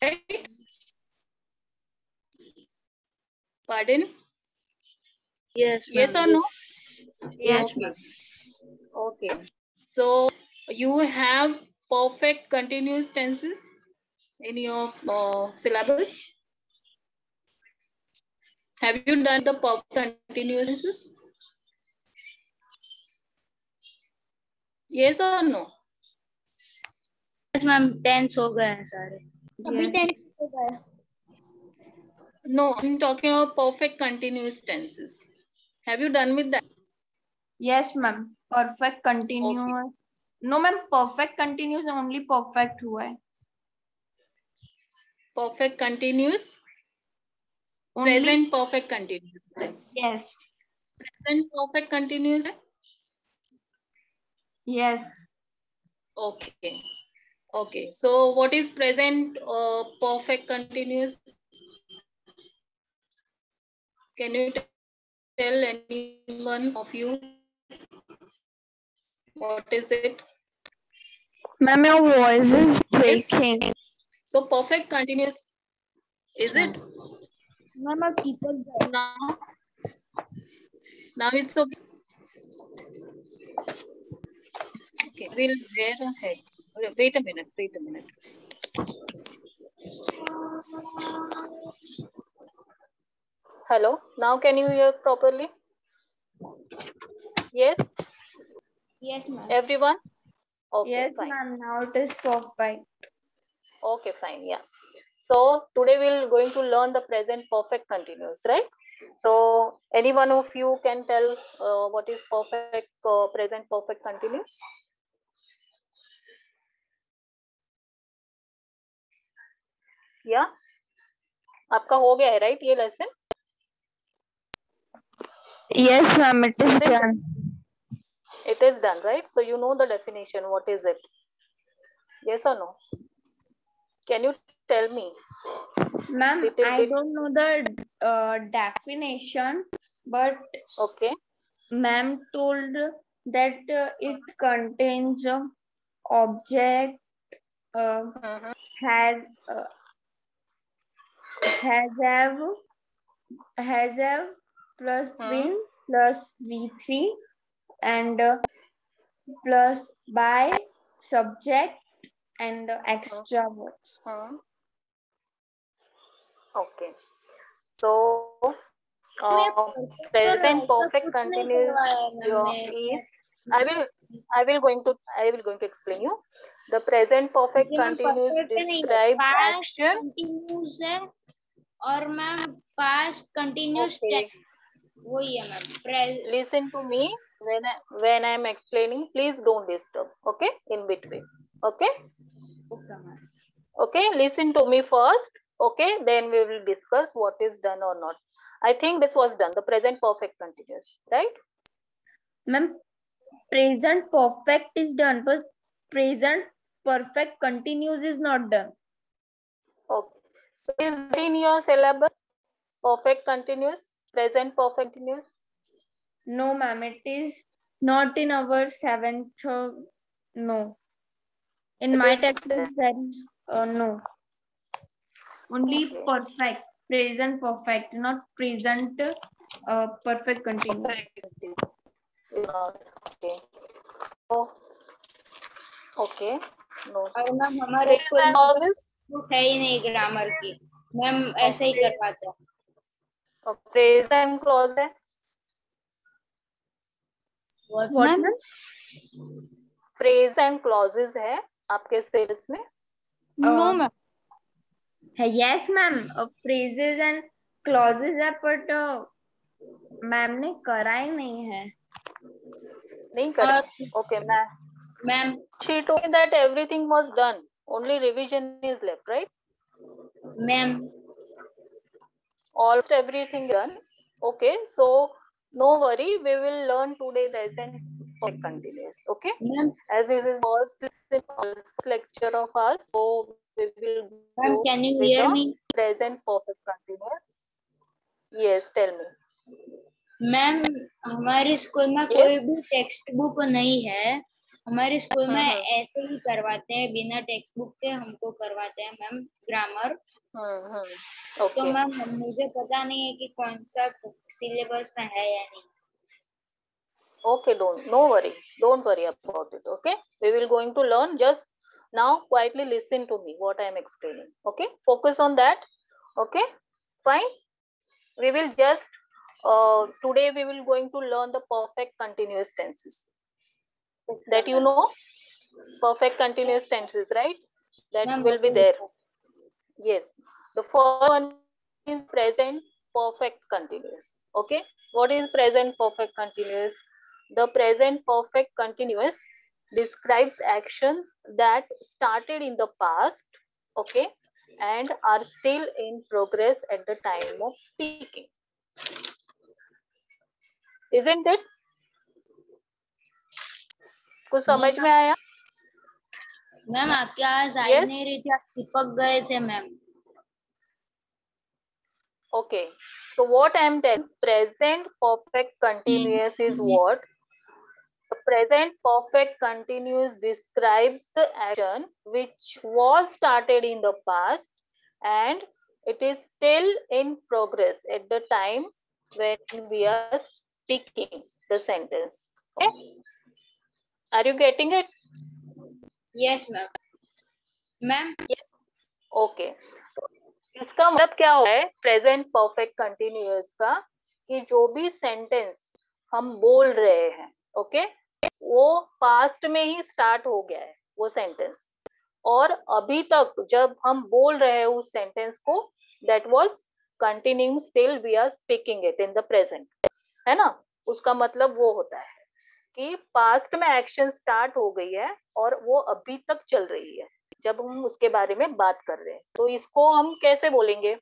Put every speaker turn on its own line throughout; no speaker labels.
right? Pardon?
Yes,
Yes or
ma'am.
no?
Yes,
Okay.
ma'am.
Okay. So you have perfect continuous tenses in your syllabus. Have you done the perfect continuous tenses? Yes or no?
Yes, ma'am. 10 हो गए हैं सारे.
अभी
Yes.
10 हो गए.
No, I'm talking about perfect continuous tenses. Have you done with that?
Yes, ma'am. Perfect continuous.
Okay.
No, ma'am. Perfect continuous only perfect हुआ है.
Perfect continuous.
Only.
Present perfect continuous.
Yes.
Present perfect continuous.
Yes.
Okay. Okay. So what is present perfect continuous? Can you tell anyone of you what is it?
Ma'am, your voice is
Yes.
breaking.
So perfect continuous, is it?
Mama, people.
Now it's okay. Okay, we'll wear a head. Wait a minute. Wait a minute. Hello. Now can you hear properly? Yes.
Yes, ma'am.
Everyone. Okay.
Yes,
Fine.
ma'am. Now it is perfect.
Okay. Fine. Yeah. So today we're going to learn the present perfect continuous, right? So any one of you can tell what is perfect present perfect continuous? Yeah. आपका हो गया है, right? ये lesson.
Yes, ma'am. It is
Is it
done.
It is done, right? So you know the definition. What is it? Yes or no? Can you tell me?
Ma'am,
Little
I
bit.
don't know the definition, but
Okay.
ma'am told that it contains object
Mhm.
has have plus been plus V3 and plus by subject and extra words.
Okay. So present perfect continuous is I will going to explain you. The present perfect continuous describes action.
Continuous है और ma'am past continuous
Okay.
वही है ma'am.
Listen to me when I am explaining. Please don't disturb. Okay, in between. Okay. Okay. Listen to me first. Okay, then we will discuss what is done or not. I think this was done. The present perfect continuous, right?
Ma'am, present perfect is done, but present perfect continuous is not done.
Okay. So is it in your syllabus? Perfect continuous, present perfect continuous.
No, ma'am, it is not in our seventh. No, in my text there is no. Only
Okay.
perfect, present perfect, not present perfect continuous.
Okay. So, okay. No.
और ma'am हमारे school
Present
में
clauses.
Book है ही नहीं grammar की. Ma'am ऐसे ही करवाते हैं.
Present clause है.
What, ma'am?
Phrase and clauses है आपके syllabus में?
No, ma'am.
Yes, ma'am. Phrases and clauses है, but मैम ने करा ही नहीं है.
नहीं करा. Okay, ma'am. She told me that everything was done. Only revision is left, right?
Ma'am.
Almost everything done. Okay, so no worry. We will learn today the present perfect continuous. Okay. As this is first lecture of us, so we will
Ma'am,
go
can you
with
hear
the
me?
present perfect continuous. Yes, tell me.
Ma'am हमारे school में
Yes.
कोई भी text book नहीं है हमारे school में ऐसे ही करवाते हैं, बिना टेक्स्ट बुक के हमको करवाते हैं मैम ग्रामर। तो
ओके
मैम मुझे पता नहीं है कि कौन सा सिलेबस में है या नहीं।
okay, don't worry about it. Okay, we will going to learn. Just now quietly listen to me what I am explaining. Okay, focus on that. Okay, fine. We will just today we will going to learn the perfect continuous tenses. That you know, perfect continuous tenses, right? That
Ma'am,
will be there. Yes, the first one is present perfect continuous. Okay, what is present perfect continuous? The present perfect continuous describes action that started in the past, okay, and are still in progress at the time of speaking. Isn't it? कुछ समझ में आया?
Ma'am आपकी आवाज आ
Yes?
नहीं रही थी, आप चिपक गए थे ma'am.
Okay, so what I am telling, present perfect continuous is what? The present perfect continuous describes the action which was started in the past and it is still in progress at the time when we are speaking the sentence. Okay? Are you getting it?
Yes ma'am. Ma'am
okay, इसका मतलब क्या होता है present perfect continuous का, कि जो भी sentence हम बोल रहे हैं, ओके, वो पास्ट में ही स्टार्ट हो गया है वो सेंटेंस, और अभी तक जब हम बोल रहे हैं उस सेंटेंस को, that was continuing still we are speaking it in the present, है ना। उसका मतलब वो होता है कि पास्ट में एक्शन स्टार्ट हो गई है और वो अभी तक चल रही है जब हम उसके बारे में बात कर रहे हैं। तो इसको हम कैसे बोलेंगे?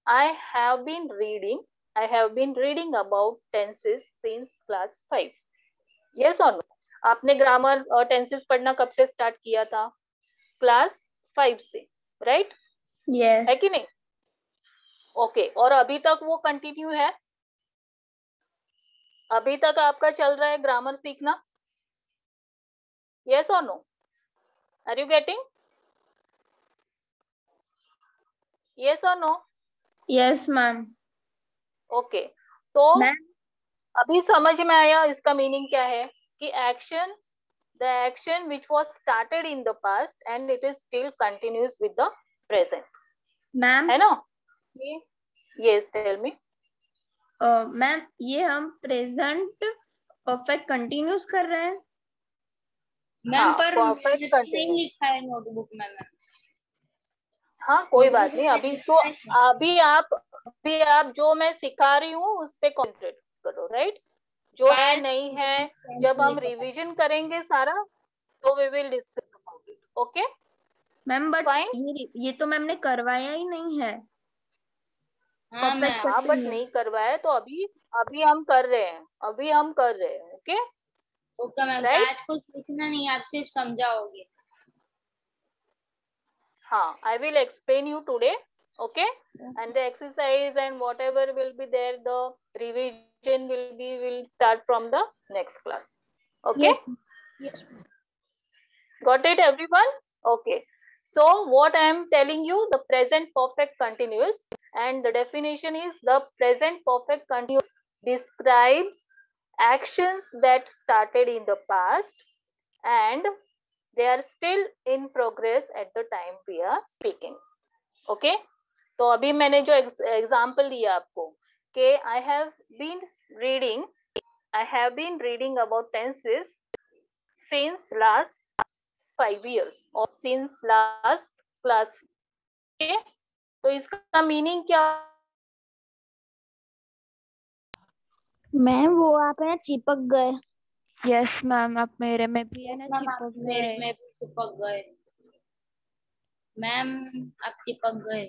I have been reading about tenses since class 5। Yes और नो? आपने ग्रामर टेंसेस पढ़ना कब से स्टार्ट किया था? क्लास 5 से, राइट?
Yes.
है कि नहीं? ओके, और अभी तक वो कंटिन्यू है? अभी तक आपका चल रहा है ग्रामर सीखना? यस और no? Are you getting? Yes और नो?
Yes, ma'am.
ओके, तो
Ma'am,
अभी समझ में आया इसका मीनिंग क्या है? कि action, the action which was started in the past and it is still continues with the present,
ma'am,
है ना? yes, tell me.
मैम ये हम प्रेजेंट परफेक्ट कंटिन्यूस कर रहे हैं।
मैम
हाँ,
पर
perfect
नहीं
continuous।
लिखा है नोटबुक में मैम।
हाँ, कोई बात नहीं। अभी तो अभी आप जो मैं सिखा रही हूँ उस पे कॉन्सेंट्रेट करो, राइट? जो है नहीं है, जब हम रिवीजन करेंगे सारा तो we will discuss about it. Okay
ma'am but
fine.
ये तो मैम ने करवाया ही नहीं है।
हाँ मैम।
हाँ, बट नहीं करवाया तो अभी हम कर रहे हैं, ओके
ओके मैम, तो आज कुछ लिखना नहीं, आप सिर्फ समझाओगे।
हाँ, I will explain you today, okay? And the exercise and whatever will be there, the revision will start from the next class. Okay?
Yes.
Got it, everyone? Okay. So what I am telling you, the present perfect continuous, and the definition is the present perfect continuous describes actions that started in the past and they are still in progress at the time we are speaking. Okay? तो अभी मैंने जो example दिया आपको कि I have been reading about tenses since last 5 years or since last class. Okay? तो इसका meaning क्या?
मैम वो आप है ना चिपक गए।
यस मैम, आप मेरे में भी है ना चिपक
मेरे
गए।
में भी चिपक गए मैम, आप चिपक गए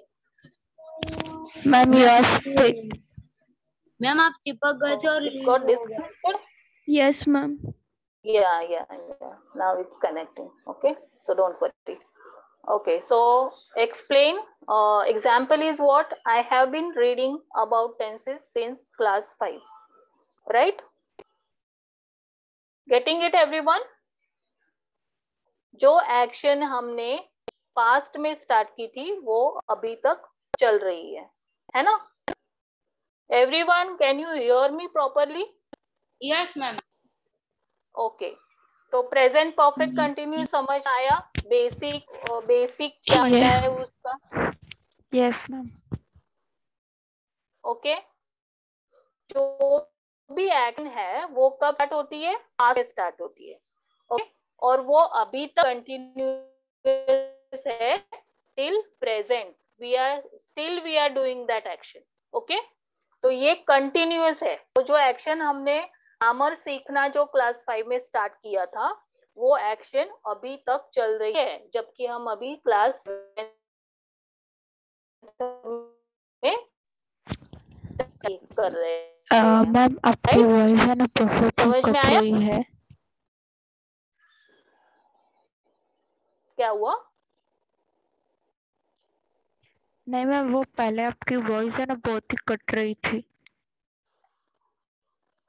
मैम यस
मैम, आप चिपक गए थे और
It got
रिलीज हो गए।
disconnected?
Yes ma'am.
Yeah. Now it's connecting. Okay, so don't worry. Okay, so explain. Example is what? I have been reading about tenses since class 5. Right? Getting it, everyone? जो action हमने past में start की थी वो अभी तक चल रही है ना? Everyone, can you hear me properly?
Yes ma'am.
Okay, तो प्रेजेंट परफेक्ट कंटिन्यूस समझ आया? बेसिक क्या होता है उसका?
Yes ma'am.
ओके, जो भी एक्शन है वो कब स्टार्ट होती है? पास्ट से स्टार्ट होती है। ओके, और वो अभी तक कंटिन्यूस है till present. We are doing that action. Okay, तो ये कंटिन्यूस है। तो जो एक्शन हमने ग्रामर सीखना जो क्लास 5 में स्टार्ट किया था वो एक्शन अभी तक चल रही है, जबकि हम अभी क्लास में कर रहे हैं।
मैम आपकी वॉइस है ना बहुत
समझ में
कट
आया?
रही है।
क्या हुआ?
नहीं मैम, वो पहले आपकी वॉइस है ना बहुत ही कट रही थी।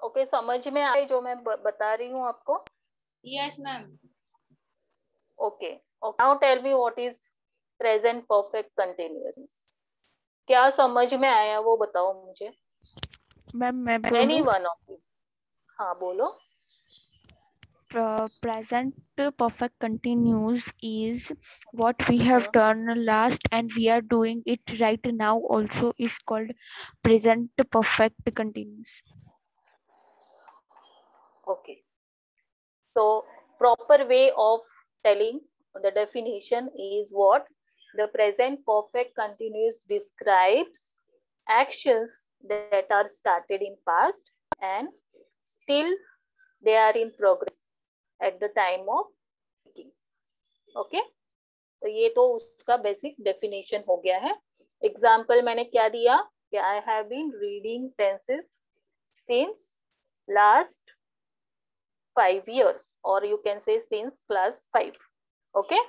ओके, समझ में आया जो मैं बता रही हूँ आपको?
Yes ma'am.
Okay, now tell me what is present perfect continuous. क्या समझ में आया वो बताओ मुझे।
मैम मैं
एनी
बोलूं?
One of you. हाँ बोलो।
Present perfect continuous is what we have done last and we are doing it right now also is called present perfect continuous.
Okay, so proper way of telling the definition is what? The present perfect continuous describes actions that are started in past and still they are in progress at the time of speaking. Okay, तो ये तो उसका basic definition हो गया है। Example मैंने क्या दिया कि I have been reading tenses since last 5 years और you can say since class 5। ओके,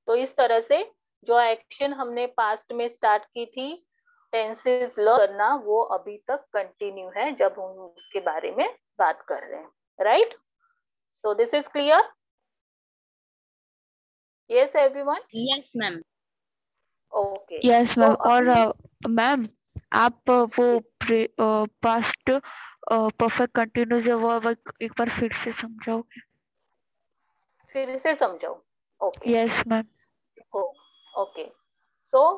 तो इस तरह से जो एक्शन हमने पास्ट में स्टार्ट की थी टेंसेस लर्न करना वो अभी तक कंटिन्यू है जब हम उसके बारे में बात कर रहे हैं। Right, so this is clear? Yes everyone?
Yes ma'am.
Okay,
yes ma'am. और मैम आप वो पास्ट परफेक्ट कंटिन्यूस है वो एक बार फिर से समझाओगे?
फिर से समझाओ। Okay,
yes ma'am.
ओके, सो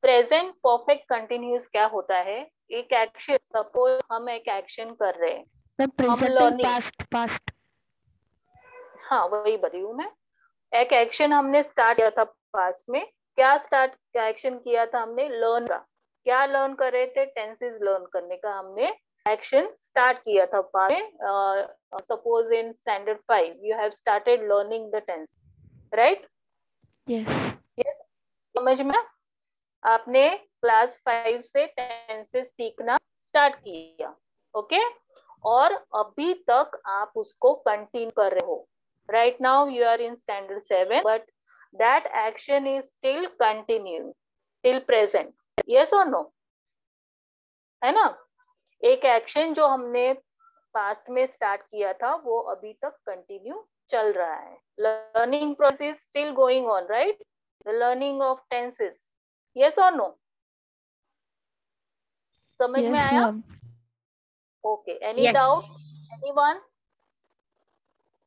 प्रेजेंट परफेक्ट कंटिन्यूस क्या होता है? एक एक्शन, सपोज हम एक एक्शन कर रहे हैं,
मैम प्रेजेंट ही पास्ट।
हाँ वही बता रही हूँ मैं। एक एक्शन हमने स्टार्ट किया था पास्ट में। क्या एक्शन किया था हमने? लर्न का। क्या लर्न कर रहे थे? टेंसेस लर्न करने का हमने एक्शन स्टार्ट किया था पास्ट में। Suppose in standard 5 you have started learning the tense, right?
Yes.
समझ में? आपने क्लास 5 से टेंसेस सीखना स्टार्ट किया। ओके, और अभी तक आप उसको कंटिन्यू कर रहे हो। Right now you are in standard 7 but that action is still continue till present. Yes और नो? है ना? एक एक्शन जो हमने पास्ट में स्टार्ट किया था वो अभी तक कंटिन्यू चल रहा है। Learning process still going on, right? The learning of tenses. Yes और नो? समझ में आया? Okay, any doubt? Anyone?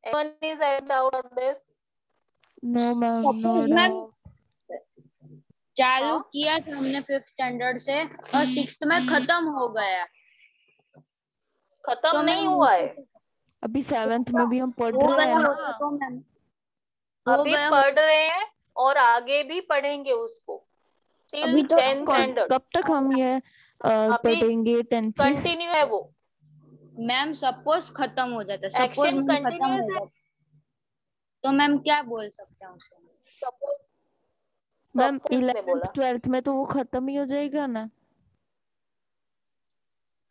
Anyone is having doubt on this?
No ma'am, no doubt.
चालू किया था हमने 5th स्टैंडर्ड से और 6th में खत्म हो गया।
खत्म नहीं हुआ है
अभी 7th में भी हम पढ़ रहे हैं ना।
तो मैम
अभी पढ़ रहे हैं और आगे भी पढ़ेंगे उसको टिल 10th स्टैंडर्ड।
कब तक हम ये पढ़ेंगे?
कंटिन्यू है वो।
मैम सपोज खत्म हो जाता, सपोज
एक्शन
खत्म हो
कंटिन्यूअस है।
जाता तो मैम क्या बोल सकते हैं उसे?
सपोज
मैम
किसने बोला?
11th 12th में तो वो खत्म ही हो जाएगा ना।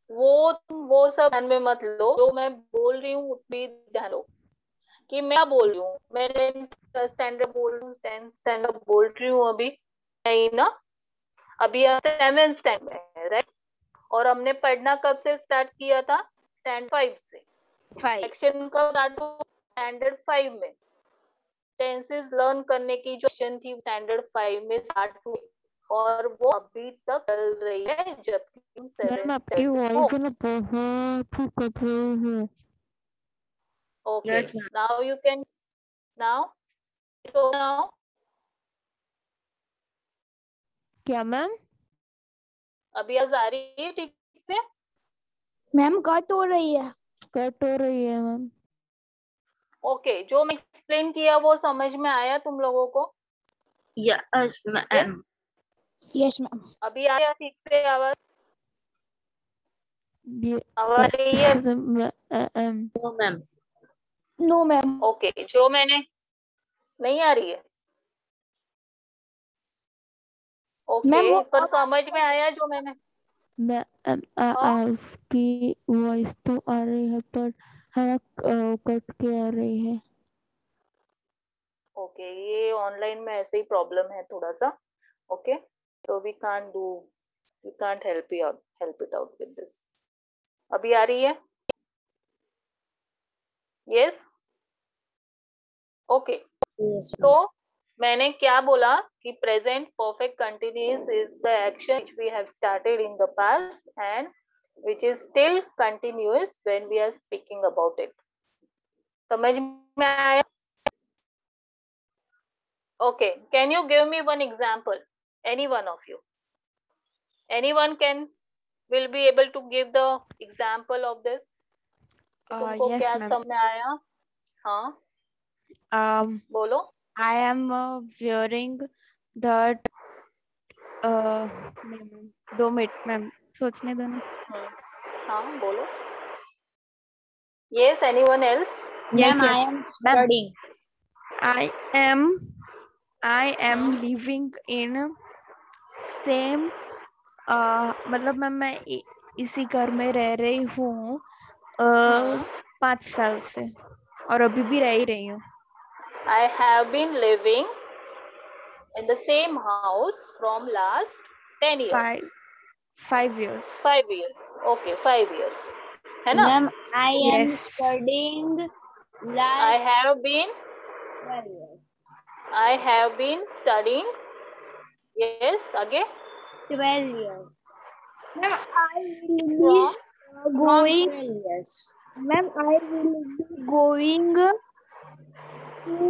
वो सब ध्यान में मत लो, जो मैं बोल रही हूँ भी ध्यान लो कि मैं बोल रही हूँ। मैं 10th स्टैंडर्ड बोल रही हूँ, 10th स्टैंडर्ड बोल रही हूँ अभी नहीं ना। अभी 7th स्टैंडर्ड में है, राइट? और हमने पढ़ना कब से स्टार्ट किया था? स्टैंडर्ड 5 से। एक्शन कब स्टार्ट हुआ? स्टैंडर्ड 5 में। टेंसेस लर्न करने की जो सेशन थी स्टैंडर्ड 5 में स्टार्ट हुई और वो अभी तक चल रही है जबकि तुम 7
आपकी
हो।
वॉइस ना बहुत ही कट रही है।
Okay,
Yes, ma'am.
Now you can now
क्या मैम?
अभी आवाज आ रही है ठीक से?
मैम कट हो रही है।
कट हो रही है मैम।
ओके, जो मैं एक्सप्लेन किया वो समझ में आया तुम लोगों को?
Yes, ma'am.
Yes ma'am.
अभी आया ठीक से आवाज?
ये
आवाज रही है?
No, ma'am.
No ma'am.
Okay, जो मैंने नहीं आ रही है?
मैम
ओके,
वो
पर समझ में आया जो मैंने?
मैम आपकी वॉइस तो आ रही है पर हाँ कट के आ रही है।
ओके, ये ऑनलाइन में ऐसे ही प्रॉब्लम है थोड़ा सा। ओके, तो we can't help it out with this. अभी आ रही है? यस? ओके,
Yes,
तो मैंने क्या बोला कि present perfect continuous is the action which we have started in the past and which is still continuous when we are speaking about it. समझ में आया? Okay, can you give me one example? Any one of you? Anyone will be able to give the example of this? तुमको
yes,
क्या
ma'am.
समझ में आया? हाँ, बोलो।
I am wearing that 2 minute ma'am सोचने दो ना।
हाँ, बोलो। Yes, anyone else?
Ma'am, I am studying.
I am living in same मतलब मैं इसी घर में रह रही हूँ 5 साल से और अभी भी रह ही रही हूँ।
I have been living in the same house from last 10 years.
5 years.
5 years. Okay, 5 years. है ना?
Ma'am, I am
Yes.
studying
I
last
have been
12 years.
I have been studying. Yes, again.
12 years.
Ma'am I will
From
be going
12 years.
Ma'am I will be going to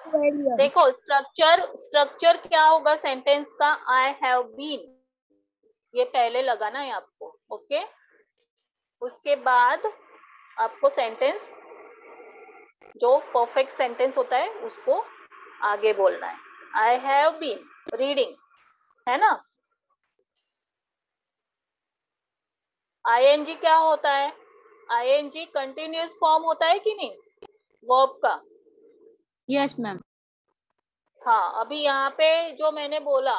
12 years।
देखो स्ट्रक्चर क्या होगा sentence का? आई have been, ये पहले लगाना है आपको। ओके, उसके बाद आपको सेंटेंस जो परफेक्ट सेंटेंस होता है उसको आगे बोलना है। आई हैव बीन रीडिंग, है ना? आईएनजी क्या होता है? आईएनजी कंटिन्यूअस फॉर्म होता है कि नहीं वर्ब का?
Yes, ma'am.
हाँ, अभी यहाँ पे जो मैंने बोला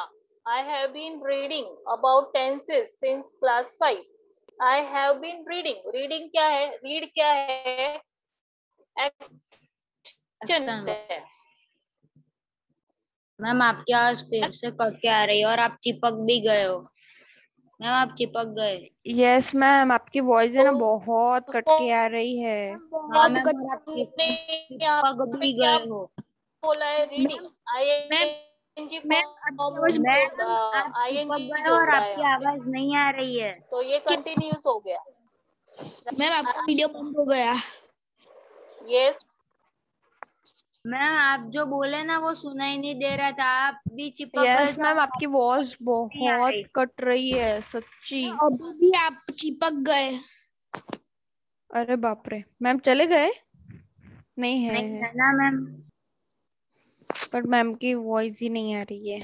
I have been reading about tenses since class 5। I have been reading क्या है? रीड क्या है? एक्शन है।
मैम आपकी आवाज फिर से कट के आ रही है और आप चिपक भी गए हो। मैम आप चिपक गए।
यस मैम आपकी वॉइस है ना बहुत कट के आ रही है।
हाँ मैम, और आप चिपक भी गए हो।
बोला है रीडिंग, आईएनजी
मैम आप चिपक गए हो और आपकी आवाज नहीं आ रही है।
तो ये कंटिन्यूअस हो गया।
मैम आपका वीडियो बंद हो गया।
यस,
मैम आप जो बोले ना वो सुनाई नहीं दे रहा था, आप भी चिपक गए।
यस मैम आपकी वॉइस बहुत कट रही है सच्ची।
अभी भी आप चिपक गए।
अरे बाप रे, मैम चले गए? नहीं है
ना मैम।
पर मैम की वॉइस ही नहीं आ रही है।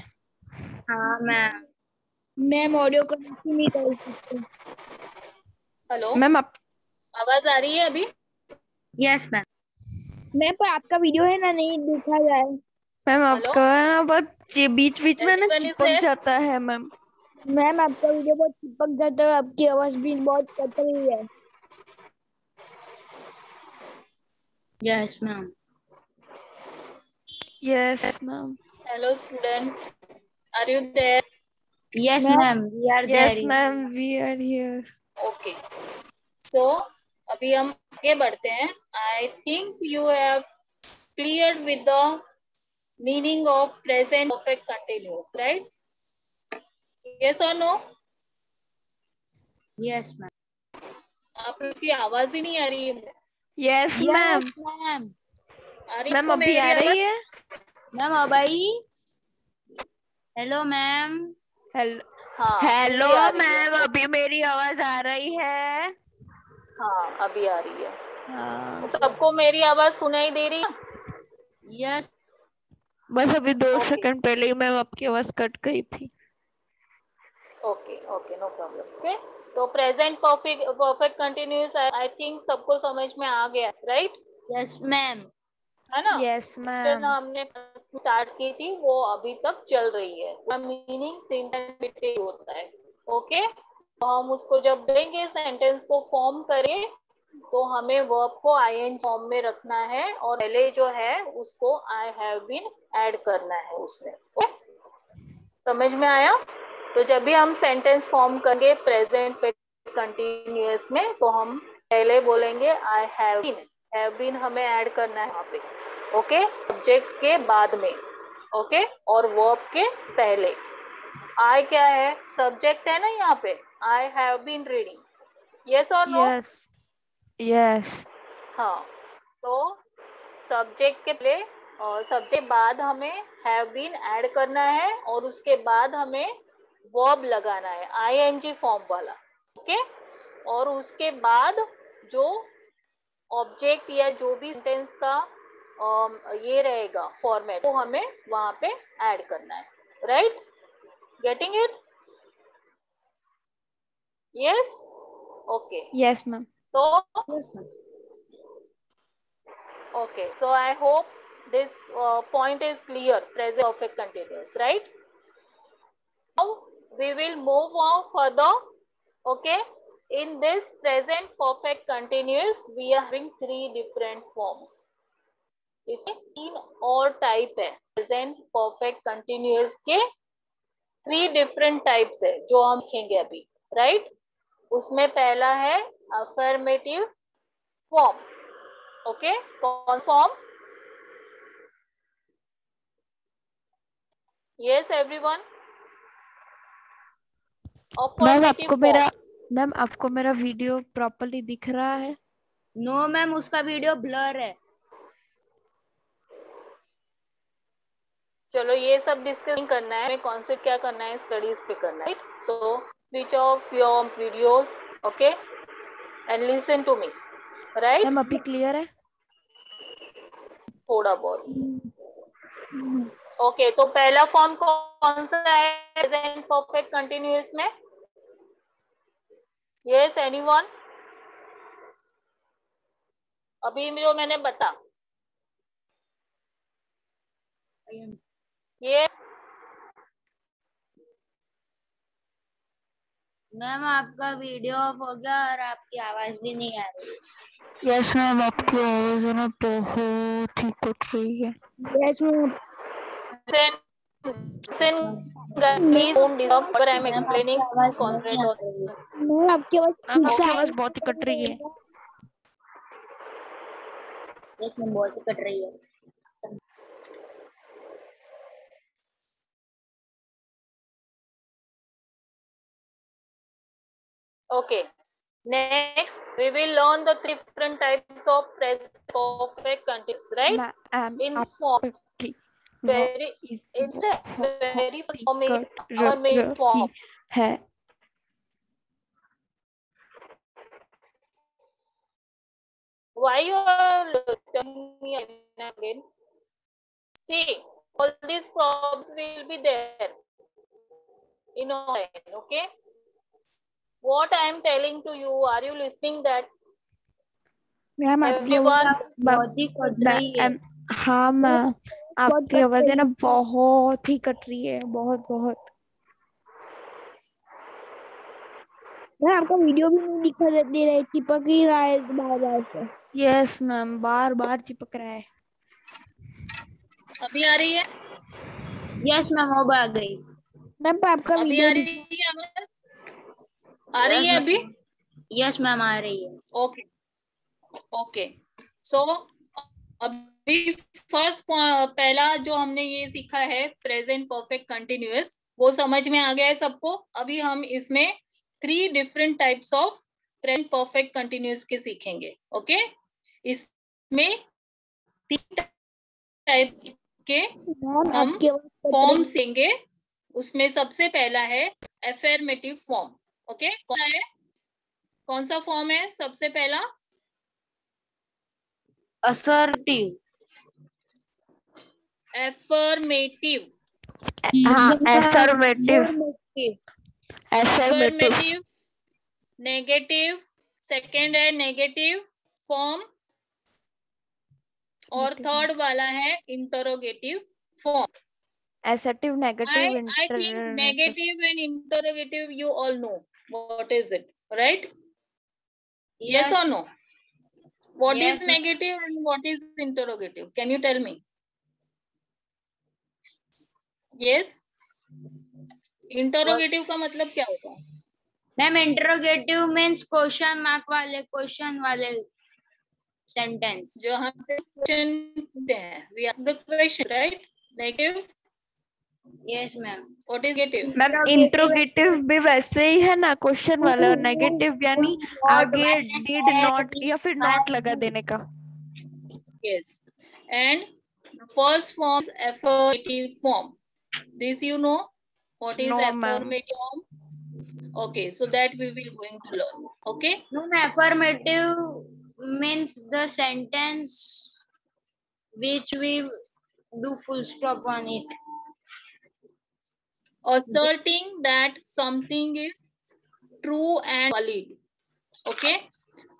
हाँ
मैम ऑडियो कनेक्ट नहीं कर सकते।
हेलो
मैम आप
आवाज आ रही है अभी?
Yes ma'am.
मैम पर आपका वीडियो है ना नहीं देखा जाए।
मैम आपका ना बहुत बीच बीच में ना
Everyone is
चिपक
there?
जाता है मैम।
मैम आपका वीडियो बहुत चिपक जाता है, आपकी आवाज भी बहुत कट रही है।
Yes ma'am.
Yes ma'am.
Hello student, are you there?
Yes ma'am, we are
yes
there.
Ma'am we are here.
Okay, so अभी हम आगे बढ़ते हैं। I think you have clear with the meaning of present perfect continuous, right? Yes or no?
Yes, ma'am.
आप लोग की आवाज ही नहीं आ रही है।
Yes ma'am.
मैम
आ रही
मैम
है
अभी आ रही है?
मैम अब आई? Hello ma'am.
हाँ
हेलो
अभी आ रही है।
मैम, अभी मेरी आवाज आ रही है?
हाँ अभी आ रही है।
हाँ।
सबको मेरी आवाज सुनाई दे रही है?
यस।
बस अभी 2
Okay.
सेकंड पहले ही मैम आपकी आवाज कट गई थी।
Okay okay no problem. Okay तो present perfect continuous I think सबको समझ में आ गया, राइट?
Yes ma'am.
है ना?
यस
जो
मैम।
हमने स्टार्ट की थी वो अभी तक चल रही है। मीनिंग सिंटेंस होता है। ओके तो हम उसको जब देंगे सेंटेंस को फॉर्म करें तो हमें वर्ब को आईएन फॉर्म में रखना है और पहले जो है उसको आई हैव बीन ऐड करना है उसमें। ओके समझ में आया? तो जब भी हम सेंटेंस फॉर्म करेंगे प्रेजेंट कंटिन्यूअस में तो हम पहले बोलेंगे आई हैव बीन हमें ऐड करना है यहाँ पे। ओके सब्जेक्ट के बाद में। ओके और वर्ब के पहले। आई क्या है? सब्जेक्ट है ना यहाँ पे। I have been reading. Yes और नो?
Yes yes.
हाँ तो सब्जेक्ट के पहले और सब्जेक्ट बाद हमें हैव बीन ऐड करना है और उसके बाद हमें वर्ब लगाना है आईएनजी फॉर्म वाला। ओके और उसके बाद जो ऑब्जेक्ट या जो भी सेंटेंस का ये रहेगा फॉर्मेट तो हमें वहां पे ऐड करना है। Right? Getting it? Yes? Okay
yes ma'am.
तो
yes ma'am.
okay so I hope this point is clear. Present perfect continuous, right? Now we will move on further. Okay in this present perfect continuous we are having 3 different forms. इसमें 3 और type है। Present perfect continuous के 3 different types है जो हम देखेंगे अभी। Right? उसमें पहला है अफर्मेटिव फॉर्म। ओके कौन फॉर्म? Yes everyone.
मैम आपको मेरा वीडियो प्रॉपर्ली दिख रहा है?
नो मैम उसका वीडियो ब्लर है।
चलो ये सब डिस्कस करना है, हमें कॉन्सेप्ट क्या करना है, स्टडीज पे करना है। So switch off your videos okay and listen to me. Right?
Ma'am अभी क्लियर है?
थोड़ा बहुत। ओके तो पहला फॉर्म कौन सा है प्रेजेंट परफेक्ट कंटिन्यूअस में? Yes anyone? अभी जो मैंने बता ये
मैम आपका वीडियो ऑफ हो गया और आपकी आवाज भी नहीं आ रही।
यस मैम आपकी आवाज है ना बहुत ही कट रही है।
Yes ma'am.
please don't disturb what I am explaining. Concentrate on.
Ma'am आपकी
आवाज बहुत ही कट रही है।
यस मैम बहुत ही कट रही है।
Okay. Next, we will learn the 3 different types of present perfect continuous, right? In form. Very first form is affirmative form.
है।
Why you are telling me again? See, all these problems will be there in online, okay? What I am telling to you, are you listening that?
Ma'am आपकी आवाज
बहुत ही cut रही है।
हाँ ma'am आपकी आवाज है ना बहुत ही कट रही है, बहुत बहुत।
मैम आपका वीडियो भी नहीं दिखा दे रहा है, चिपक ही रहा है बार बार से।
यस मैम बार बार चिपक रहा है।
अभी आ रही है?
यस मैम अब आ गई।
मैम आपका
अभी
वीडियो
आ रही है आवाज? आ रही है अभी?
यस मैम आ रही है।
Okay. Okay. So अभी फर्स्ट पहला जो हमने ये सीखा है प्रेजेंट परफेक्ट कंटिन्यूअस, वो समझ में आ गया है सबको। अभी हम इसमें 3 different types of present perfect continuous के सीखेंगे। ओके, इसमें 3 टाइप के हम फॉर्म सीखेंगे। उसमें सबसे पहला है अफर्मेटिव फॉर्म। ओके, कौन सा फॉर्म है सबसे पहला?
असर्टिव।
अफर्मेटिव।
हाँ, अफर्मेटिव।
अफर्मेटिव, नेगेटिव, सेकंड है नेगेटिव फॉर्म, और थर्ड वाला है interrogative form.
Assertive, negative,
I think negative and interrogative you all know what is it, right? Yes or no? What is negative and what is interrogative? Can you tell me? Yes. Interrogative का मतलब क्या होता है?
Ma'am interrogative means question वाले sentence
जो हम question पूछते हैं, we ask the question, right? Negative.
Yes ma'am.
What is negative?
Ma'am interrogative भी वैसे ही है ना, क्वेश्चन वाला। और नेगेटिव यानी आगे डिड नॉट या फिर नॉट लगा देने का।
Yes. And the first form is affirmative form. This you know what is
No,
affirmative form? Okay, so that we will going to learn. Okay.
No, affirmative means the sentence which we do full stop on it.
Asserting that something is true and valid. Okay.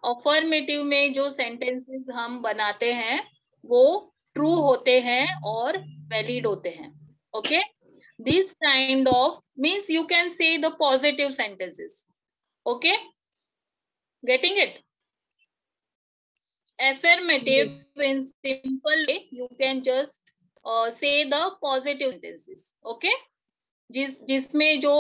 Affirmative में जो sentences हम बनाते हैं वो true होते हैं और valid होते हैं. Okay. This kind of means you can say the positive sentences. Okay. Getting it? Affirmative in simple way you can just say the positive sentences. Okay. जिसमें जो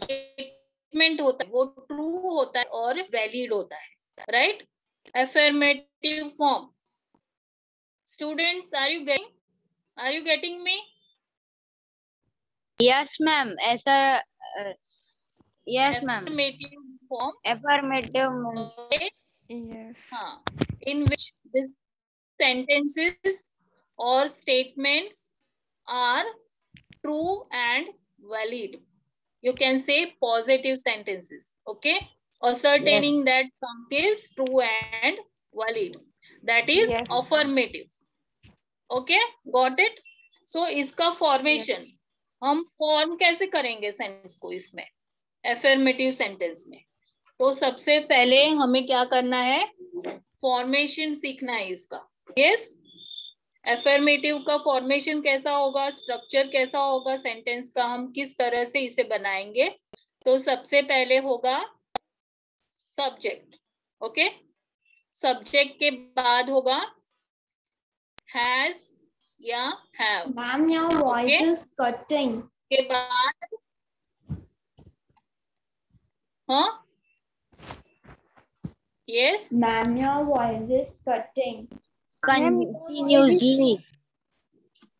स्टेटमेंट होता है वो ट्रू होता है और वैलिड होता है, right? Affirmative form. Students, are you getting me?
Yes ma'am. ऐसा yes ma'am.
Affirmative form.
Affirmative
yes.
हाँ, इन विच दिस सेंटेंसेस और statements are true and valid. You can say positive sentences. Okay. Ascertaining that something is true and valid. That is affirmative. Okay. Got it? So इसका formation हम form कैसे करेंगे sentence को इसमें affirmative sentence में? तो सबसे पहले हमें क्या करना है? फॉर्मेशन सीखना है इसका. Yes. अफर्मेटिव का फॉर्मेशन कैसा होगा, स्ट्रक्चर कैसा होगा सेंटेंस का, हम किस तरह से इसे बनाएंगे? तो सबसे पहले होगा सब्जेक्ट. ओके. सब्जेक्ट के बाद होगा हैज या have.
Ma'am your voice is cutting.
के बाद हाँ, yes
ma'am your voice is cutting.
continuously.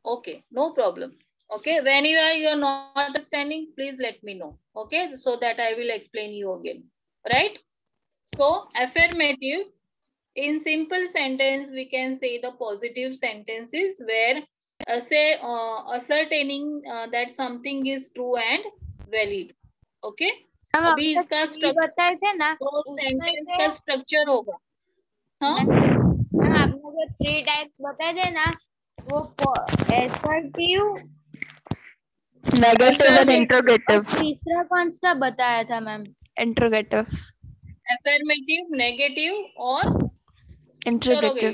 Okay, no problem. Okay, whenever you are not understanding, please let me know. Okay, so that I will explain you again. Right? So affirmative in simple sentence we can say the positive sentences where ascertaining that something is true and valid. Okay. अभी इसका structure
बताए थे ना,
तो sentence का structure होगा. हाँ,
आपने जो 3 टाइप्स बताए थे ना, वो असर्टिव,
नेगेटिव और इंट्रोगेटिव.
तीसरा कौन सा बताया था मैम?
इंट्रोगेटिव.
अफर्मेटिव, नेगेटिव और
इंट्रोगेटिव.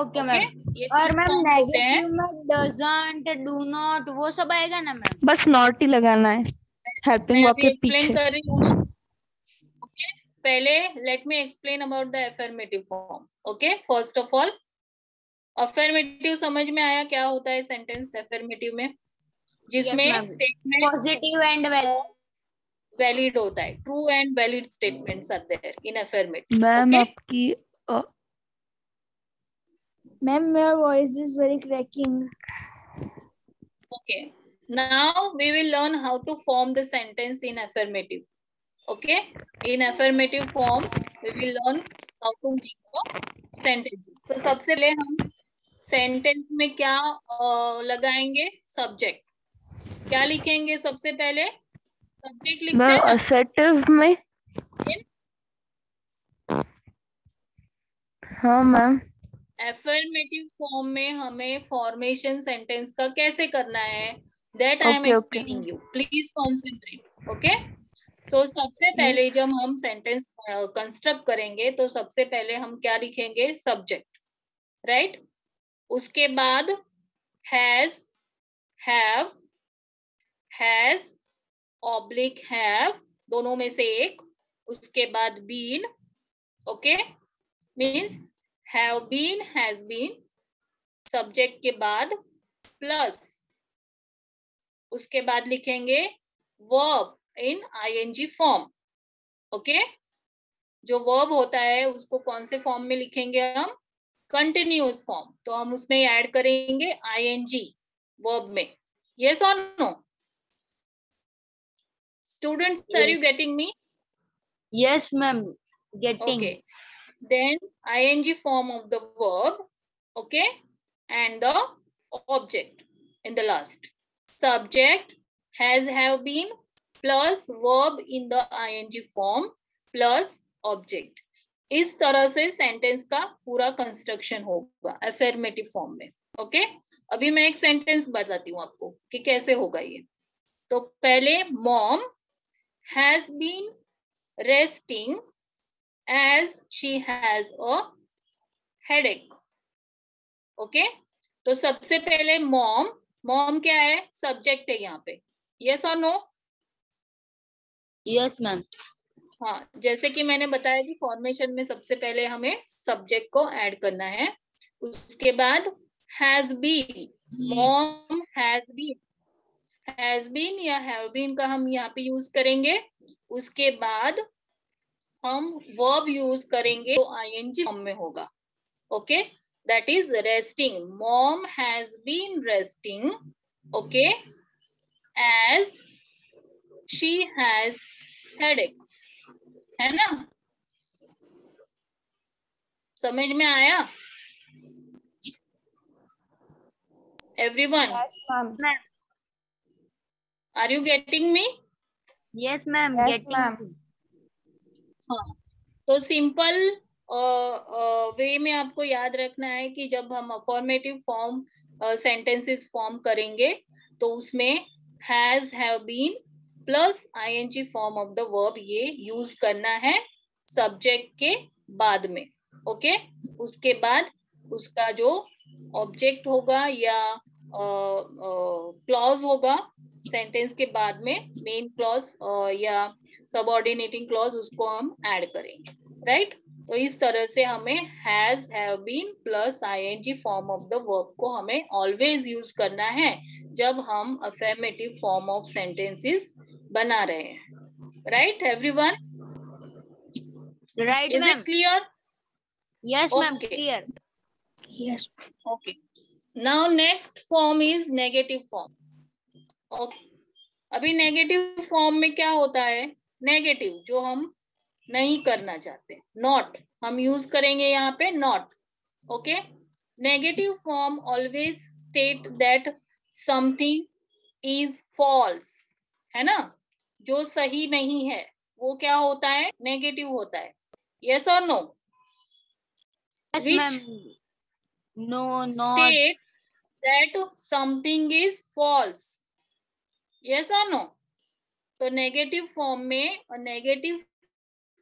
Okay ma'am. और मैम नेगेटिव में डजंट, डू नॉट वो सब आएगा ना मैम? बस नॉट ही लगाना है हेल्पिंग वर्ब के
एक्सप्लेन
पीछे.
कर रही हूँ. ओके, पहले let me explain about the affirmative form. Okay, first of all affirmative समझ में आया क्या होता है सेंटेंस अफर्मेटिव में? जिसमें स्टेटमेंट
पॉजिटिव एंड
वैलिड होता है. True and valid statements are there in affirmative.
Ma'am आपकी
Ma'am, your voice is very cracking.
Okay. Now we will learn how to form the sentence in affirmative. Okay. In affirmative form, we will learn how to make the sentences. So सबसे पहले हम sentence में क्या लगाएंगे? Subject. क्या लिखेंगे सबसे पहले? सब्जेक्ट लिखते हैं ना?
असर्टिव में. हाँ मैम.
एफर्मेटिव फॉर्म में हमें फॉर्मेशन सेंटेंस का कैसे करना है, that I am explaining you. Please concentrate. Okay. So सबसे पहले जब हम सेंटेंस कंस्ट्रक्ट करेंगे तो सबसे पहले हम क्या लिखेंगे? सब्जेक्ट. राइट. उसके बाद has, have, has oblique have, दोनों में से एक. उसके बाद been. Okay. Means have been, has been, subject के बाद प्लस उसके बाद लिखेंगे verb in ing form. Okay. जो verb होता है उसको कौन से फॉर्म में लिखेंगे हम? Continuous form. तो हम उसमें ऐड करेंगे ing verb में. yes or no? Students, yes. Are you getting me?
Yes ma'am, getting.
Okay. Then ing form of the verb, okay, and the object in the last. Subject has, have been plus verb in the ing form plus object. इस तरह से sentence का पूरा construction होगा affirmative form में. Okay. अभी मैं एक सेंटेंस बताती हूँ आपको कि कैसे होगा ये. तो पहले mom has been resting as she has a headache. Okay. तो सबसे पहले मॉम, मॉम क्या है? सब्जेक्ट है यहाँ पे. यस और नो?
Yes ma'am.
हाँ, जैसे कि मैंने बताया कि फॉर्मेशन में सबसे पहले हमें सब्जेक्ट को ऐड करना है. उसके बाद has been, mom has been, has been या हैव बीन का हम यहाँ पे यूज करेंगे. उसके बाद हम वर्ब यूज करेंगे तो ing फॉर्म में होगा. Okay. That is resting. Mom has been resting. Okay. As she has headache. है ना? समझ में आया everyone? Are you getting me?
Yes ma'am, getting.
हाँ. तो सिंपल वे में आपको याद रखना है कि जब हम अफर्मेटिव फॉर्म सेंटेंसेस फॉर्म करेंगे तो उसमें has, have been plus ing form of the verb ये यूज करना है सब्जेक्ट के बाद में. ओके. उसके बाद उसका जो ऑब्जेक्ट होगा या क्लॉज होगा सेंटेंस के बाद में, मेन क्लॉज या सबऑर्डिनेटिंग क्लॉज, उसको हम ऐड करेंगे. राइट. तो इस तरह से हमें has, have been plus ing form of the verb को हमें ऑलवेज यूज करना है जब हम अफर्मेटिव फॉर्म ऑफ सेंटेंसेस बना रहे हैं. Right everyone?
Right.
Is it clear?
Yes ma'am, clear.
Yes.
Okay. Now next form is negative form. Okay. अभी नेगेटिव फॉर्म में क्या होता है? नेगेटिव जो हम नहीं करना चाहते, नॉट, हम यूज करेंगे यहाँ पे not. Okay. Negative form always state that something is false. है ना? जो सही नहीं है वो क्या होता है? नेगेटिव होता है. यस और no?
Yes, no, not.
State that something is false. Yes or no? तो नेगेटिव फॉर्म में, negative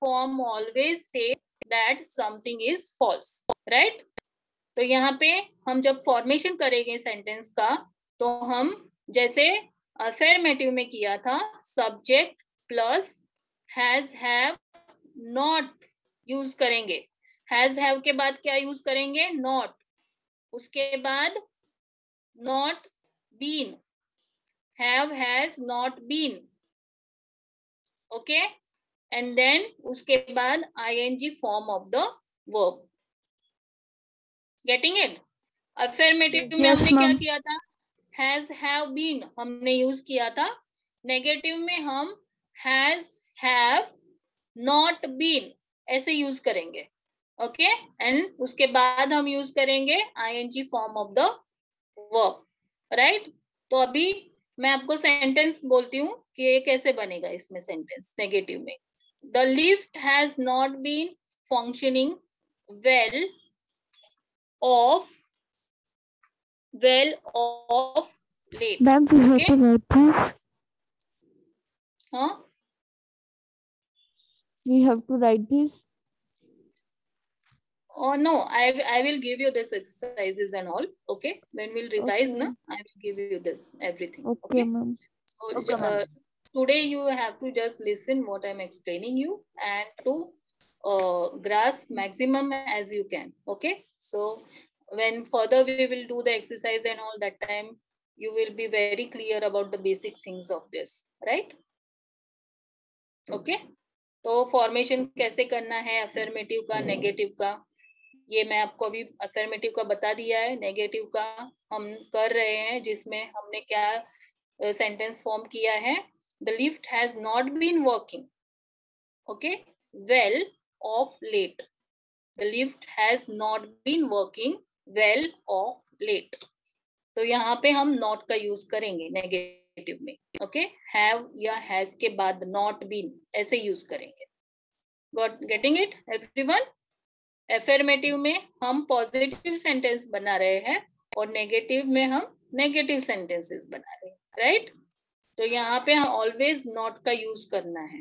form always state that something is false. Right. तो यहाँ पे हम जब फॉर्मेशन करेंगे सेंटेंस का तो हम जैसे अफर्मेटिव में किया था, subject plus has, have, not use करेंगे. हैज, हैव के बाद क्या यूज करेंगे? नॉट. उसके बाद not been, have, has, not been. Okay. And then उसके बाद ing form of the verb. Getting it? अफर्मेटिव में हमने क्या किया था? हैज, हैव, बीन हमने यूज किया था। नेगेटिव में हम हैज, हैव, नॉट बीन ऐसे यूज करेंगे। ओके, एंड उसके बाद हम यूज करेंगे ING form of the verb, right. तो अभी मैं आपको सेंटेंस बोलती हूँ कि ये कैसे बनेगा इसमें सेंटेंस नेगेटिव में। The lift has not been functioning well of late.
Ma'am, we have to write this.
Huh?
We have to write this.
Oh no, I will give you this exercises and all. Okay, when we'll revise,
Okay.
na, I will give you this everything.
Okay, ma'am.
So
Okay,
today you have to just listen what I'm explaining you and to grasp maximum as you can. Okay, so when further we will do the exercise and all, that time you will be very clear about the basic things of this, right? Okay, तो formation कैसे करना है affirmative का, negative का, ये मैं आपको अभी अफर्मेटिव का बता दिया है। नेगेटिव का हम कर रहे हैं, जिसमें हमने क्या सेंटेंस फॉर्म किया है। The lift has not been working, okay, well of late. The lift has not been working well of late. तो यहाँ पे हम नॉट का यूज करेंगे नेगेटिव में। ओके, हैव या हैज के बाद नॉट बीन ऐसे यूज करेंगे। Got getting it everyone? Affirmative में हम पॉजिटिव सेंटेंस बना रहे हैं और नेगेटिव में हम नेगेटिव सेंटेंसेस बना रहे हैं, राइट? तो यहाँ पे हम ऑलवेज नॉट का यूज करना है।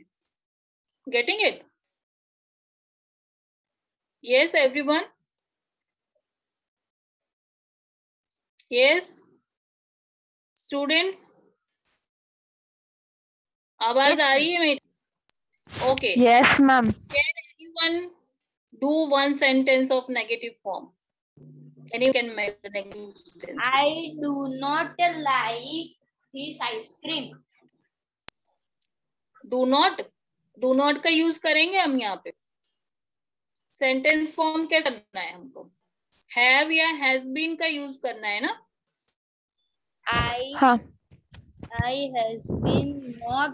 Getting it? Yes everyone? Yes students, आवाज आ रही है मेरी? Okay,
Yes, ma'am.
can anyone do one sentence of negative form? Anyone can make the negative sentence.
I do not like this ice cream.
Do not का use करेंगे हम यहाँ पे। Sentence form कैसे करना है हमको? हैव या हैज बीन का यूज करना है ना?
हाँ.
I has been not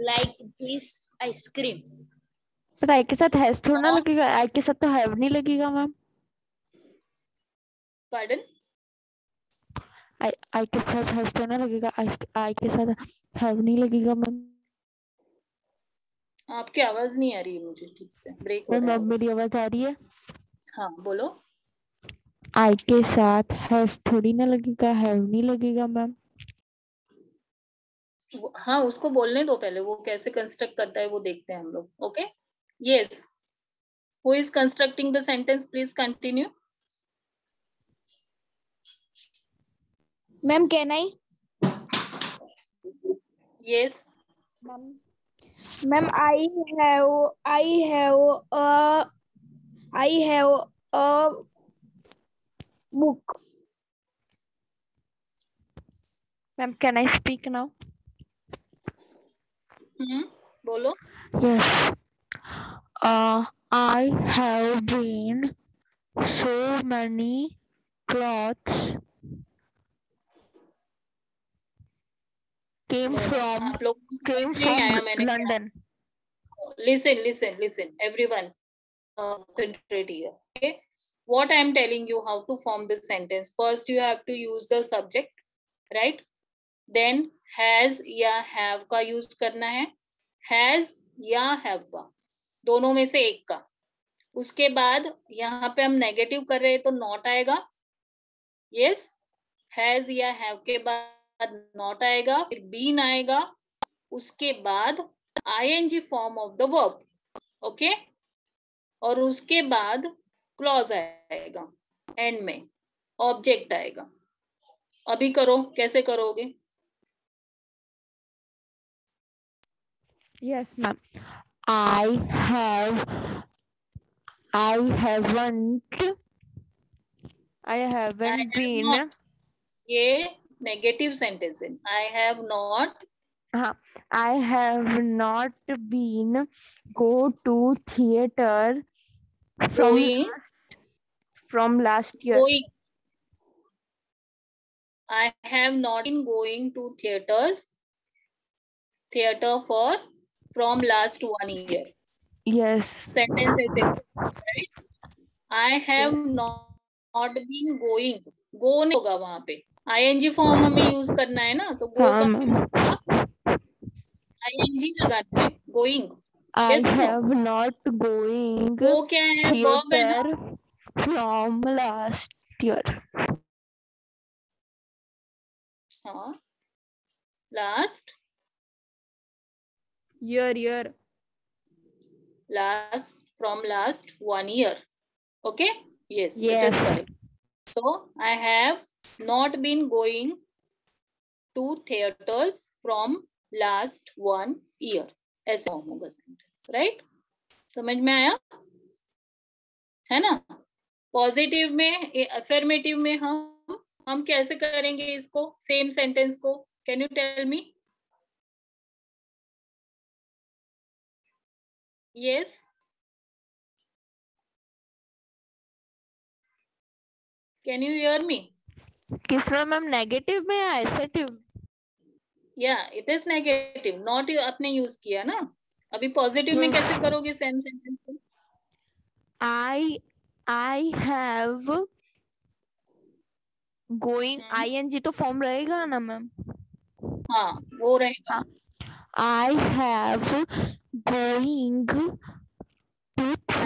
like this ice cream.
पर आई के साथ हैज थोड़ा ना लगेगा, आई के साथ तो हैव नहीं लगेगा मैम।
पार्डन?
आई के साथ हैज तो ना लगेगा, आई के साथ हैव नहीं लगेगा मैम।
आपकी आवाज नहीं आ रही है मुझे ठीक से, ब्रेक हो रहा है।
मेरी आवाज आ रही है?
हाँ बोलो।
आई के साथ हैज थोड़ी ना लगेगा, हैव नहीं लगेगा मैम।
हाँ उसको बोलने दो पहले, वो कैसे कंस्ट्रक्ट करता है वो देखते हैं हम लोग। Okay, yes, who is constructing the sentence? Please continue.
Ma'am can I?
Yes
ma'am I have a book.
Ma'am can I speak now?
बोलो।
Yes. I have been so many clothes came from
आप लोग नहीं आया मैंने
London.
Listen, everyone, concentrate here. Okay, what I am telling you how to form this sentence. First, you have to use the subject, right? Then has या have का use करना है, has या have का, दोनों में से एक का। उसके बाद यहाँ पे हम नेगेटिव कर रहे हैं तो नॉट आएगा। यस, हैज या हैव के बाद नॉट आएगा, फिर बीन आएगा, उसके बाद ING form of the verb, okay, और उसके बाद क्लॉज आएगा, एंड में ऑब्जेक्ट आएगा। अभी करो, कैसे करोगे?
Yes, ma'am. I haven't been.
ये नेगेटिव सेंटेंस है। I have not.
हाँ, I have not from last year.
Going. I have not been going to theater for from last 1 year.
Yes.
Sentence ऐसे, right? I have not been going. Go नहीं होगा वहां पे, ing form हमें use करना है ना, तो go
हाँ,
का ing लगाना है. Going.
I
Yes or no?
have not going
Go क्या है? Verb है ना?
theater from last year.
हाँ. Last from last 1 year. Okay? Yes, it is correct. So I have not been going to theaters from last 1 year. ऐसे form होगा sentence, right? समझ में आया है ना? पॉजिटिव में, अफर्मेटिव में हम कैसे करेंगे इसको, सेम सेंटेंस को? Can you tell me? Yes, can you hear me?
किसमें मैम, नेगेटिव में या एसेटिव?
या इट इज नेगेटिव, नॉट आपने यूज किया ना अभी. पॉजिटिव में कैसे करोगे सेम सेंटेंस को?
I have going, ing तो फॉर्म रहेगा ना मैम?
हाँ, वो रहेगा.
I have going to theater.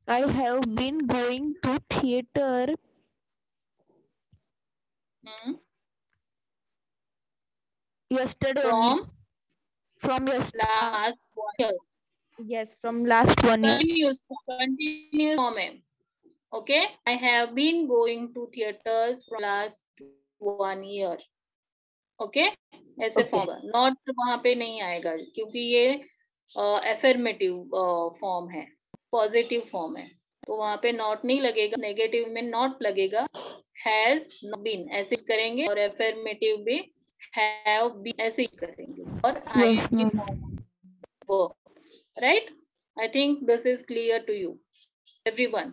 I have been going to theater yesterday only. From
last 1 year.
Yes, from last 1 year.
Continuous form है. Okay, I have been going to theaters from last 1 year. Okay, ऐसे form. Not वहां पे नहीं आएगा क्योंकि ये affirmative form है, positive form है, तो वहां पे नॉट नहीं लगेगा. नेगेटिव में नॉट लगेगा. हैज नॉट बीन ऐसे करेंगे, और अफर्मेटिव भी हैव बीन ऐसे करेंगे, और ing form. Right? I think this is clear to you everyone,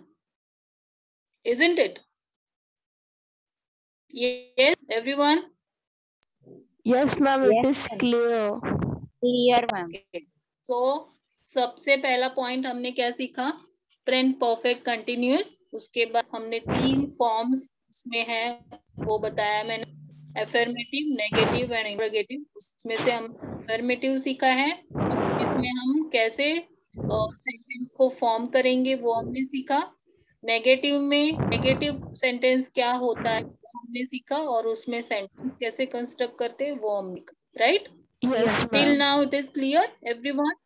isn't it? Yes, everyone.
Yes ma'am, it is clear.
Clear ma'am.
So सबसे पहला पॉइंट हमने क्या सीखा? Present perfect continuous. उसके बाद हमने 3 फॉर्म्स उसमें है वो बताया मैंने, अफर्मेटिव, नेगेटिव एंड इंटरोगेटिव. उसमें से हम अफर्मेटिव सीखा है, इसमें हम कैसे सेंटेंस को फॉर्म करेंगे वो हमने सीखा. नेगेटिव में नेगेटिव सेंटेंस क्या होता है वो हमने सीखा, और उसमें सेंटेंस कैसे कंस्ट्रक्ट करते हैं वो हमने सीखा. Right? Till now it is clear, everyone?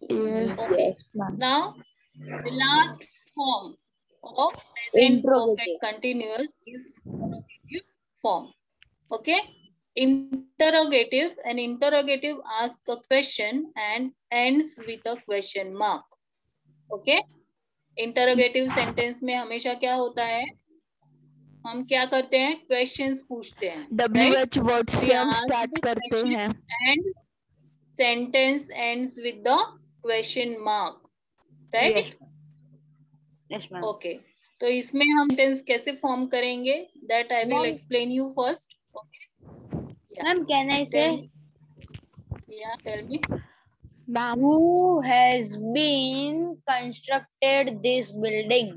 Yes.
Okay.
Yes, ma'am.
Now the last form of present perfect continuous is interrogative form. Okay? Interrogative, an interrogative asks a question and ends with a question mark. Okay? Interrogative sentence में हमेशा क्या होता है, हम क्या करते हैं, questions पूछते हैं.
WH वर्ड से हम स्टार्ट करते हैं,
and sentence ends with the question mark. Right?
Yes ma'am.
Okay, तो इसमें हम सेंटेंस कैसे फॉर्म करेंगे, that I will explain you first.
Ma'am, can I say?
Yeah, tell me.
Ma'am,
Who has been constructed this building?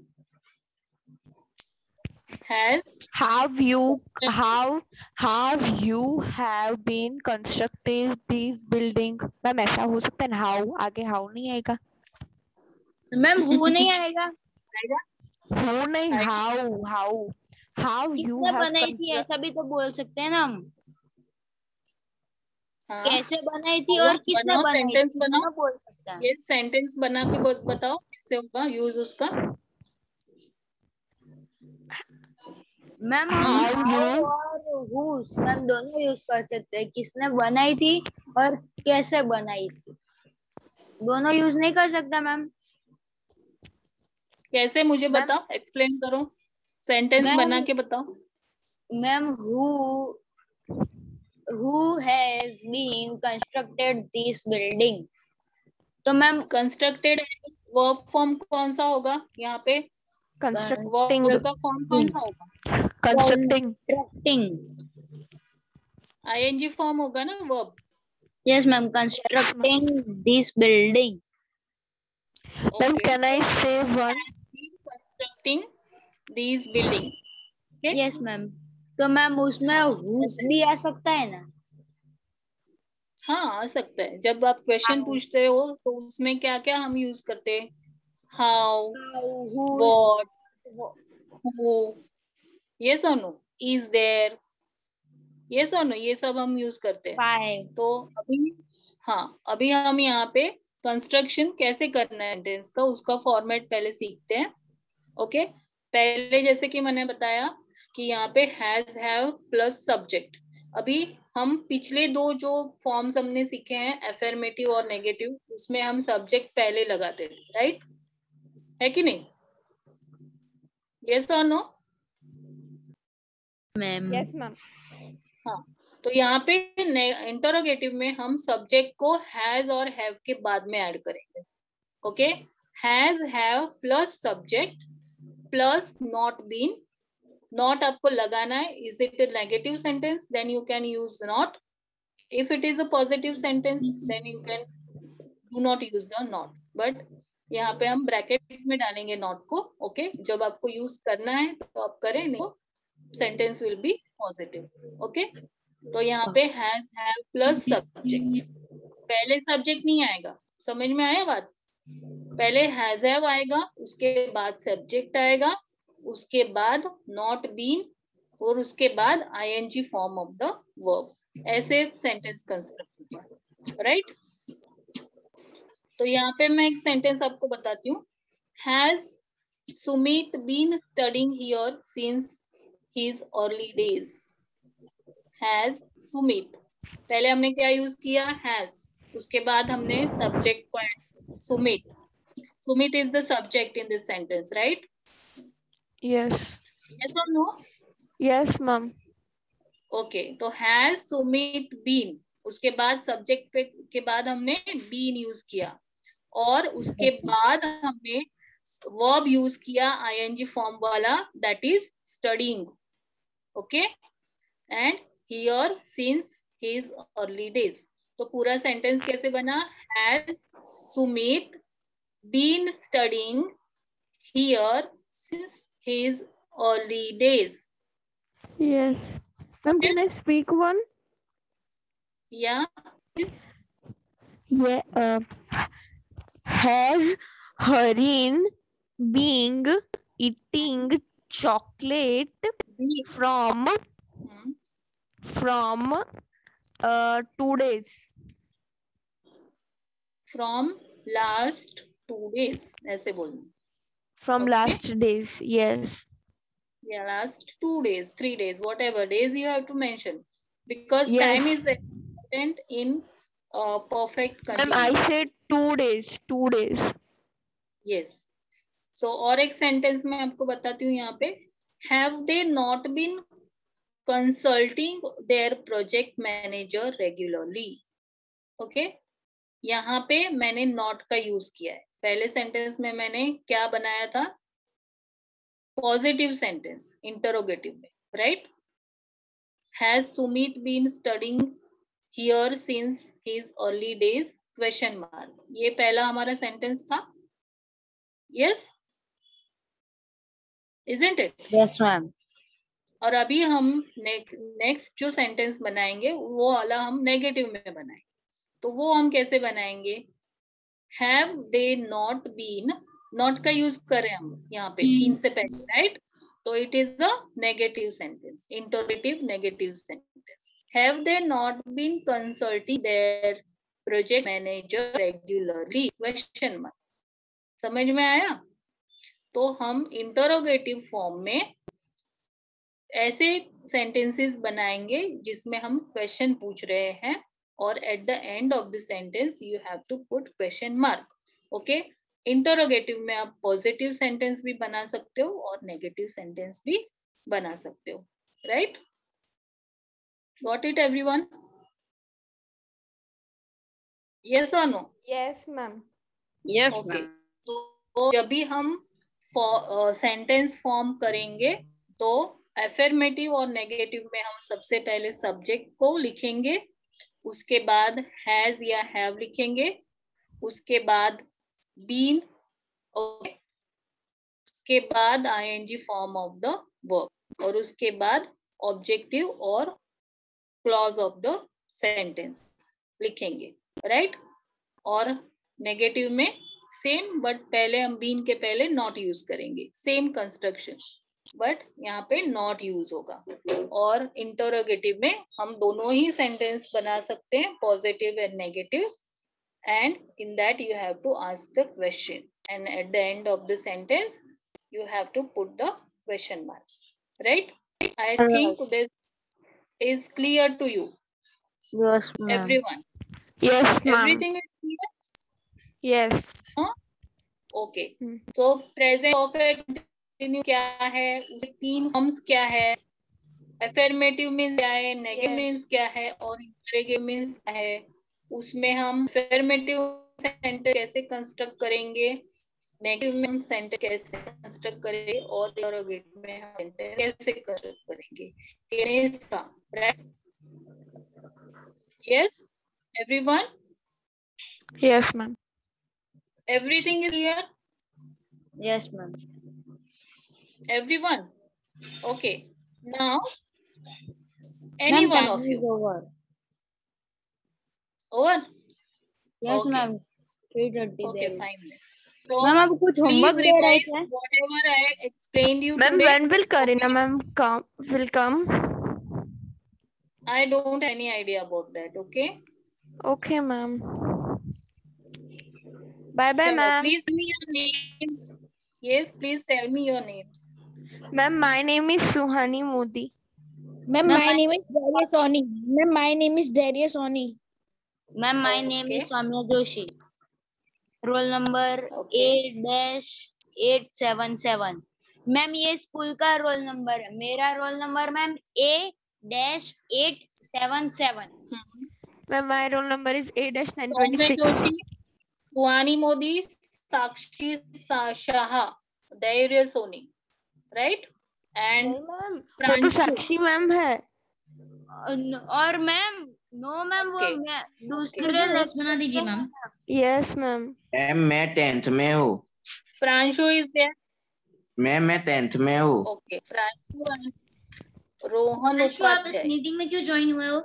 have you have been constructed this building? Ma'am ऐसा हो सकता है ना, how आगे how नहीं आएगा
ma'am. who नहीं आएगा,
who नहीं, how you
किसने
have
बनाई थी ऐसा भी तो बोल सकते हैं ना हम. कैसे बनाई थी और किसने बनाई थी दोनों बोल सकते हैं.
ये सेंटेंस बना के बताओ कैसे होगा यूज उसका.
मैम हम और whose मैम दोनों यूज कर सकते हैं. किसने बनाई थी और कैसे बनाई थी, दोनों यूज नहीं कर सकता मैम.
कैसे मुझे बताओ, एक्सप्लेन करो, सेंटेंस बना के बताओ.
Ma'am who has been constructed this building, तो मैम
कंस्ट्रक्टेड वर्ब फॉर्म कौन सा होगा यहाँ पे?
कंस्ट्रक्टिंग
वर्ब का फॉर्म कौन सा होगा?
कंस्ट्रक्टिंग
आईएनजी फॉर्म होगा ना verb.
Yes, ma'am. Constructing this building.
Ma'am can I से one
Constructing these building. Okay?
Yes, ma'am. तो मैम उसमें whose भी आ सकता है ना?
हाँ, आ सकता है. जब आप क्वेश्चन पूछते हो तो उसमें क्या क्या हम यूज करते हैं? हाउ, व्हाट, हु, यस और नो, इज देयर, यस और नो, ये सब हम यूज करते हैं.
Five.
तो अभी हम यहाँ पे कंस्ट्रक्शन कैसे करना है सेंटेंस का, उसका फॉर्मेट पहले सीखते हैं. ओके, पहले जैसे कि मैंने बताया कि यहाँ पे हैज, हैव प्लस सब्जेक्ट. अभी हम पिछले दो जो फॉर्म्स हमने सीखे हैं अफर्मेटिव और नेगेटिव, उसमें हम सब्जेक्ट पहले लगाते थे, राइट? है कि नहीं? यस और नो?
मैम.
Yes ma'am.
हाँ, तो यहाँ पे इंटरोगेटिव में हम सब्जेक्ट को हैज और हैव के बाद में ऐड करेंगे. Okay, has, have plus subject plus not been. Not आपको लगाना है. Is it a negative sentence? Then you can use not. If it is a positive sentence, then you can do not use the not. But यहाँ पे हम bracket में डालेंगे not को. Okay, जब आपको यूज करना है तो आप करें, नहीं sentence will be positive. Okay, तो यहाँ पे हैज, हैव प्लस सब्जेक्ट. पहले सब्जेक्ट नहीं आएगा. समझ में आया बात? पहले हैज, हैव आएगा, उसके बाद सब्जेक्ट आएगा, उसके बाद नॉट बीन और उसके बाद ING form of the verb. ऐसे सेंटेंस कंस्ट्रक्ट होगा, राइट? तो यहाँ पे मैं एक सेंटेंस आपको बताती हूँ. Has Sumit been studying here since his early days. Has Sumit, पहले हमने क्या यूज किया? हैज. उसके बाद हमने सब्जेक्ट को ऐड किया Sumit. Sumit is the subject in this sentence, right?
Yes.
Yes or no?
Yes ma'am.
Okay, तो हैज सुमित बीन, उसके बाद सब्जेक्ट पे के बाद हमने बीन यूज किया और उसके बाद हमने वर्ब यूज किया आईएनजी फॉर्म वाला, that is studying. Okay, and here since his early days. तो पूरा सेंटेंस कैसे बना? Has Sumit been studying here since his early days.
Yes. Ma'am, can I speak one?
Yeah.
Yeah. Has Harin been eating chocolate from 2 days?
From last 2 days. ऐसे बोलना.
From
Okay.
last days, yes.
Yeah, last 2 days, 3 days, whatever days you have to mention, because
Yes.
time is important in perfect
Ma'am,
continuous.
I said 2 days. 2 days.
Yes. So और एक sentence मैं आपको बताती हूँ यहाँ पे. Have they not been consulting their project manager regularly? Okay. यहाँ पे मैंने not का यूज किया है. पहले सेंटेंस में मैंने क्या बनाया था? पॉजिटिव सेंटेंस इंटरोगेटिव में, right? Has Sumit been studying here since his early days question mark. ये पहला हमारा सेंटेंस था. Yes, isn't it?
Yes, ma'am.
और अभी हम नेक्स्ट जो सेंटेंस बनाएंगे वो वाला हम नेगेटिव में बनाएंगे. तो वो हम कैसे बनाएंगे? Have they not been, not का यूज करें हम यहाँ पे बीन से पहले, राइट? तो it is the negative sentence, interrogative negative sentence. Have they not been consulting their project manager regularly question mark. समझ में आया? तो हम इंटरोगेटिव फॉर्म में ऐसे सेंटेंसेस बनाएंगे जिसमें हम क्वेश्चन पूछ रहे हैं और at the end of the sentence you have to put question mark. Okay, interrogative में आप पॉजिटिव सेंटेंस भी बना सकते हो और नेगेटिव सेंटेंस भी बना सकते हो, right? Got it everyone? Yes और no?
Yes, ma'am.
Yes,
okay,
ma'am.
तो जब भी हम सेंटेंस फॉर्म करेंगे तो अफर्मेटिव और नेगेटिव में हम सबसे पहले सब्जेक्ट को लिखेंगे, उसके बाद हैज या हैव लिखेंगे, उसके बाद बीन, उसके बाद ING form of the verb और उसके बाद ऑब्जेक्टिव और क्लॉज ऑफ द सेंटेंस लिखेंगे, राइट। और नेगेटिव में सेम, बट पहले हम बीन के पहले नॉट यूज करेंगे, सेम कंस्ट्रक्शन, बट यहाँ पे नॉट यूज होगा। और इंटरोगेटिव में हम दोनों ही सेंटेंस बना सकते हैं, positive and negative, and in that you have to ask the question and at the end of the sentence you have to put the question mark, right? I think this is clear to you.
Yes, ma'am.
Everyone.
Yes, ma'am.
Everything is clear?
Yes.
Okay. So present perfect continue क्या है, उसके 3 forms क्या है, affirmative means क्या है, negative means क्या है और interrogative मीन्स क्या है, उसमें हम affirmative सेंटेंस कैसे कंस्ट्रक्ट करेंगे, नेगेटिव में हम सेंटेंस कैसे कंस्ट्रक्ट करेंगे और इंटरोगेटिव में हम सेंटेंस कैसे कंस्ट्रक्ट करेंगे, right? Yes everyone?
Yes, ma'am.
Everything is clear?
Yes, ma'am.
Everyone? Okay. Now any one of you.
Over.
Over?
Yes,
Okay.
ma'am. 3:30.
Okay, fine. So,
ma'am आप कुछ
please
homework दे रहे
revise
थे?
whatever I explained you
Ma'am,
today.
when will Karina ma'am come?
I don't have any idea about that. Okay.
Okay, ma'am. Bye bye,
Chalo,
ma'am.
please tell me your names. Yes, please tell me your names.
Ma'am, my name is Suhani Modi.
Ma'am, my name is Darius Soni. Ma'am, my name is Darius Soni.
Ma'am, my name is Soumya Joshi. Roll number 8-877। Ma'am ये school का roll number है, मेरा roll number ma'am A-877।
Ma'am, my roll number is
Soumya
8-926.
Joshi, Suhani Modi, Sakshi Shaha, Darius Soni, right? And
वो तो
Pranshu.
साक्षी ma'am है।
और ma'am no ma'am वो
Okay.
मैं दूसरे
मुझे लिस्ट बना दीजिए मैम।
Yes, ma'am.
मैम मैं 10th में हूँ।
Pranshu is there.
मैम मैं 10th में हूँ।
Okay. Pranshu and Rohan
Anshu, आप इस
Upadhyay.
मीटिंग में क्यों ज्वाइन हुए हो?